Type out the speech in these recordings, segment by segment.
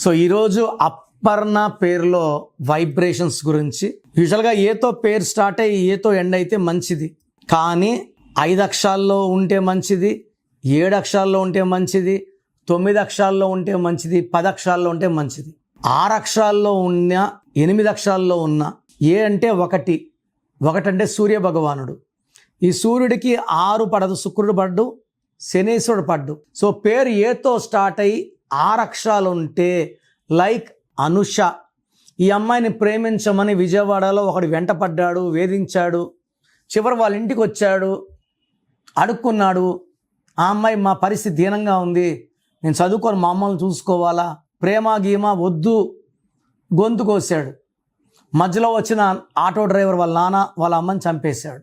So ఈరోజు అపర్ణ పేరులో vibrations గురించి. యూజువల్గా ఏతో పేరు స్టార్ట్ అయ్యి ఏతో ఎండ్ అయితే మంచిది, కానీ 5 అక్షరాల్లో ఉంటే మంచిది, 7 అక్షరాల్లో ఉంటే మంచిది, 9 అక్షరాల్లో ఉంటే మంచిది, 10 అక్షరాల్లో ఉంటే మంచిది. 6 అక్షరాల్లో ఉన్న 8 అక్షరాల్లో ఉన్న ఏ అంటే ఒకటి అంటే సూర్య భగవానుడు. ఈ సూర్యుడికి 6 పడదు, శుక్రుడు పడ్డు, శనీశ్వరుడు పడ్డు. సో పేరు ఏతో స్టార్ట్ అయ్యి 6 అక్షరాలు ఉంటే, లైక్ అనుష, ఈ అమ్మాయిని ప్రేమించమని విజయవాడలో ఒకడు వెంట పడ్డాడు, వేధించాడు, చివరి వాళ్ళ ఇంటికి వచ్చాడు, అడుక్కున్నాడు. ఆ అమ్మాయి మా పరిస్థితి దీనంగా ఉంది, నేను చదువుకొని మా అమ్మల్ని చూసుకోవాలా, ప్రేమ గీమ వద్దు, గొంతు కోసాడు. మధ్యలో వచ్చిన ఆటో డ్రైవర్ వాళ్ళ నాన్న వాళ్ళ అమ్మని చంపేశాడు.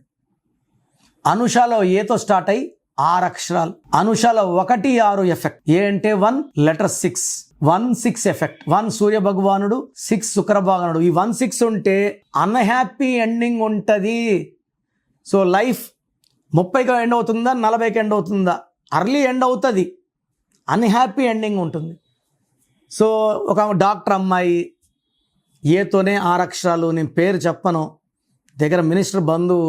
అనుషలో ఏతో స్టార్ట్ అయ్యి 6 అక్షరాలు. అనుషలో 1, 6 ఎఫెక్ట్. ఏ అంటే 1 లెటర్ 6, 1, 6 ఎఫెక్ట్. 1 సూర్య భగవానుడు, 6 శుక్ర భగవానుడు. ఈ 1, 6 ఉంటే అన్హ్యాపీ ఎండింగ్ ఉంటుంది. సో లైఫ్ 30కి ఎండ్ అవుతుందా, 40కి ఎండ్ అవుతుందా, అర్లీ ఎండ్ అవుతుంది, అన్హ్యాపీ ఎండింగ్ ఉంటుంది. సో ఒక డాక్టర్ అమ్మాయి ఏతోనే 6 అక్షరాలు, నేను పేరు చెప్పను, దగ్గర మినిస్టర్ బంధువు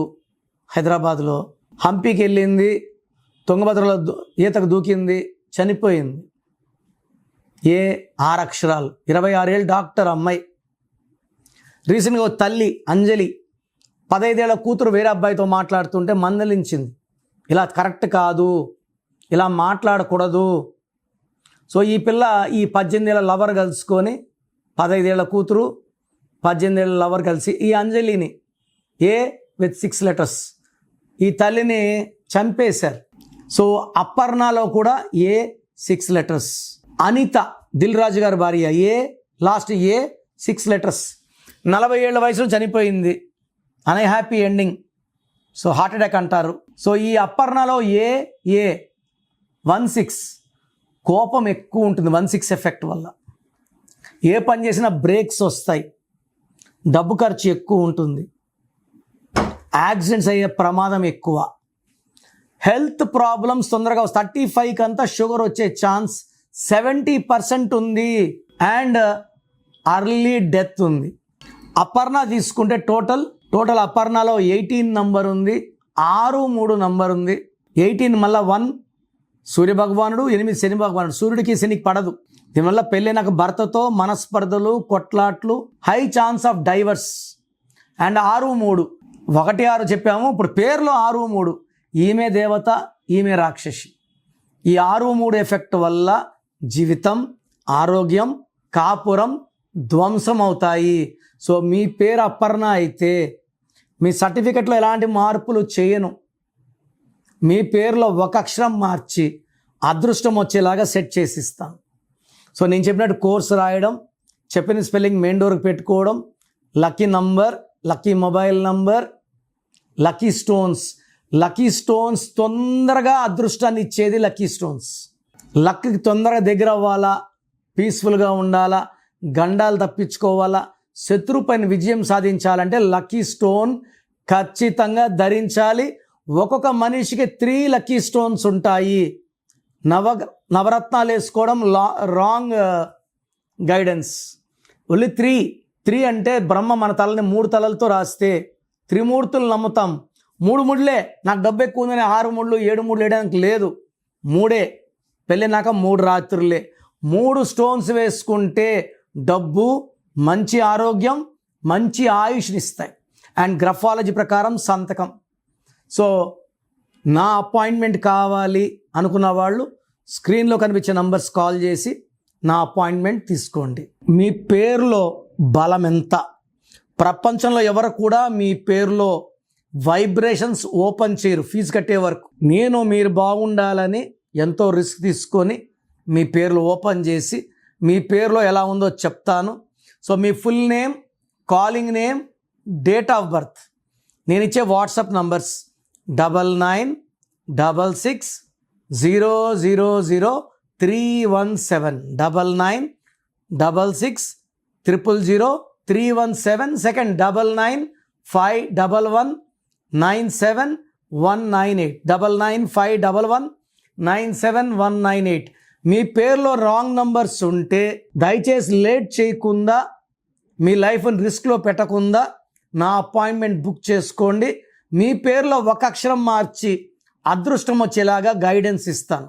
హైదరాబాద్లో, హంపీకి వెళ్ళింది, తుంగభద్రలో ఈతకు దూకింది, చనిపోయింది. 6 అక్షరాలు, 26 ఏళ్ళు డాక్టర్ అమ్మాయి. రీసెంట్గా ఒక తల్లి అంజలి 15 ఏళ్ల కూతురు వేరే అబ్బాయితో మాట్లాడుతుంటే మందలించింది, ఇలా కరెక్ట్ కాదు, ఇలా మాట్లాడకూడదు. సో ఈ పిల్ల ఈ 18 ఏళ్ల లవర్ కలుసుకొని, 15 ఏళ్ల కూతురు 18 ఏళ్ల లవర్ కలిసి ఈ అంజలిని with 6 లెటర్స్ ఈ తల్లిని చంపేశారు. సో అపర్ణలో కూడా 6 లెటర్స్. అనిత దిల్ రాజు గారి భార్య లాస్ట్ 6 లెటర్స్. 40 ఏళ్ల వయసులో చనిపోయింది, unhappy ending. So heart attack అంటారు. సో ఈ అపర్ణలో 1, 6 కోపం ఎక్కువ ఉంటుంది. 1, 6 ఎఫెక్ట్ వల్ల ఏ పని చేసినా బ్రేక్స్ వస్తాయి, డబ్బు ఖర్చు ఎక్కువ ఉంటుంది, యాక్సిడెంట్స్ అయ్యే ప్రమాదం ఎక్కువ, హెల్త్ ప్రాబ్లమ్స్ తొందరగా 35 అంతా షుగర్ వచ్చే ఛాన్స్ 70% ఉంది, అండ్ అర్లీ డెత్ ఉంది. అపర్ణ తీసుకుంటే టోటల్ అపర్ణలో 18 నంబర్ ఉంది, 6, 3 నంబర్ ఉంది. 18 మళ్ళీ 1 సూర్య భగవానుడు, 8 శని భగవానుడు. సూర్యుడికి శనికి పడదు. దీనివల్ల పెళ్ళైనాక భర్తతో మనస్పర్ధలు, కొట్లాట్లు, high chance of divorce. And 6, 3 1, 6 చెప్పాము. ఇప్పుడు పేరులో 6, 3 ఈమె దేవత, ఈమె రాక్షసి. ఈ 6, 3 ఎఫెక్ట్ వల్ల జీవితం, ఆరోగ్యం, కాపురం ధ్వంసం అవుతాయి. సో మీ పేరు అపర్ణ అయితే మీ సర్టిఫికెట్లో ఎలాంటి మార్పులు చేయను, మీ పేరులో 1 అక్షరం మార్చి అదృష్టం వచ్చేలాగా సెట్ చేసి ఇస్తాను. సో నేను చెప్పినట్టు కోర్సు రాయడం, చెప్పిన స్పెల్లింగ్ మెయిన్ డోర్కి పెట్టుకోవడం, lucky number, lucky mobile number, lucky stones తొందరగా అదృష్టాన్ని ఇచ్చేది లక్కీ స్టోన్స్. లక్కి తొందరగా దగ్గర అవ్వాలా, పీస్ఫుల్గా ఉండాలా, గండాలు తప్పించుకోవాలా, శత్రు పైన విజయం సాధించాలంటే లక్కీ స్టోన్ ఖచ్చితంగా ధరించాలి. ఒక్కొక్క మనిషికి 3 లక్కీ స్టోన్స్ ఉంటాయి. నవరత్నాలు వేసుకోవడం రాంగ్ గైడెన్స్. ఓన్లీ 3 అంటే బ్రహ్మ మన తలని 3 తలలతో రాస్తే త్రిమూర్తులు నమ్ముతాం. 3 ముళ్ళే, నాకు డబ్బు ఎక్కువ ఉందని 6 ముళ్ళు 7 ముళ్ళు వేయడానికి లేదు. 3 పెళ్ళినాక 3 రాత్రులే. 3 స్టోన్స్ వేసుకుంటే డబ్బు, మంచి ఆరోగ్యం, మంచి ఆయుష్ని ఇస్తాయి. అండ్ గ్రఫాలజీ ప్రకారం సంతకం. సో నా అపాయింట్మెంట్ కావాలి అనుకున్న వాళ్ళు స్క్రీన్లో కనిపించే నంబర్స్ కాల్ చేసి నా అపాయింట్మెంట్ తీసుకోండి. మీ పేరులో బలం ఎంత? ప్రపంచంలో ఎవరు కూడా మీ పేరులో వైబ్రేషన్స్ ఓపెన్ చేయరు ఫీజు కట్టే వరకు. మీరు బాగుండాలని ఎంతో రిస్క్ తీసుకొని మీ పేర్లు ఓపెన్ చేసి మీ పేరులో ఎలా ఉందో చెప్తాను. So me full name, calling name, date of birth, నేను ఇచ్చే వాట్సాప్ నంబర్స్ 9966000317, 9966000317. సెకండ్ 9951197198, 9951197198. మీ పేరులో రాంగ్ నంబర్స్ ఉంటే దయచేసి లేట్ చేయకుండా మీ లైఫ్ని రిస్క్లో పెట్టకుండా నా అపాయింట్మెంట్ బుక్ చేసుకోండి. మీ పేరులో ఒక అక్షరం మార్చి అదృష్టం వచ్చేలాగా గైడెన్స్ ఇస్తాను.